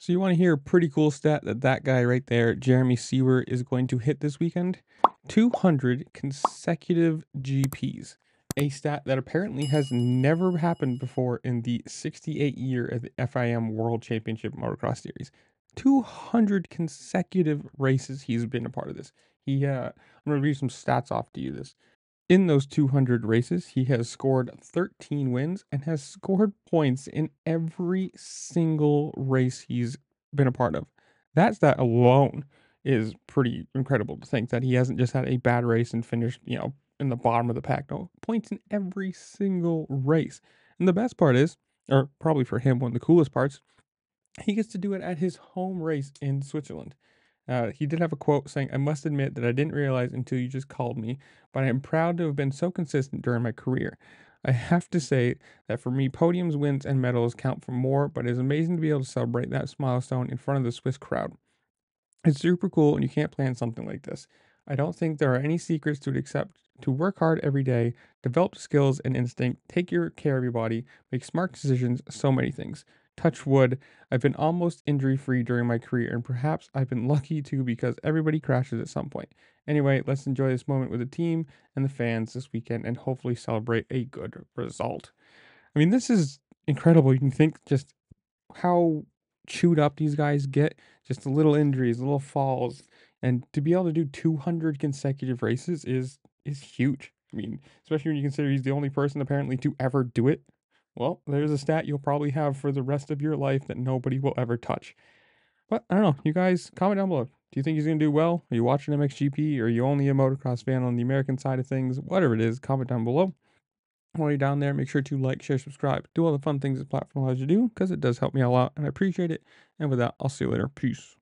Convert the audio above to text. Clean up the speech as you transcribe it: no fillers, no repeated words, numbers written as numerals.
So you want to hear a pretty cool stat that guy right there, Jeremy Seewer, is going to hit this weekend? 200 consecutive GPs. A stat that apparently has never happened before in the 68-year of the FIM World Championship Motocross Series. 200 consecutive races he's been a part of this. I'm going to read some stats off to you this. In those 200 races, he has scored 13 wins and has scored points in every single race he's been a part of. That alone is pretty incredible to think that he hasn't just had a bad race and finished, in the bottom of the pack. No, points in every single race. And the best part is, or probably for him, one of the coolest parts, he gets to do it at his home race in Switzerland. He did have a quote saying, "I must admit that I didn't realize until you just called me, but I am proud to have been so consistent during my career. I have to say that for me, podiums, wins, and medals count for more, but it is amazing to be able to celebrate that milestone in front of the Swiss crowd. It's super cool, and you can't plan something like this. I don't think there are any secrets to it except to work hard every day, develop skills and instinct, take your care of your body, make smart decisions, so many things. Touch wood, I've been almost injury free during my career, and perhaps I've been lucky too because everybody crashes at some point. Anyway, let's enjoy this moment with the team and the fans this weekend and hopefully celebrate a good result." I mean, this is incredible. You can think just how chewed up these guys get, just the little injuries, little falls, and to be able to do 200 consecutive races is huge. I mean, especially when you consider he's the only person apparently to ever do it. Well, there's a stat you'll probably have for the rest of your life that nobody will ever touch. But I don't know. You guys comment down below. Do you think he's going to do well? Are you watching MXGP? Or are you only a motocross fan on the American side of things? Whatever it is, comment down below. While you're down there, make sure to like, share, subscribe, do all the fun things this platform allows you to do because it does help me a lot and I appreciate it. And with that, I'll see you later. Peace.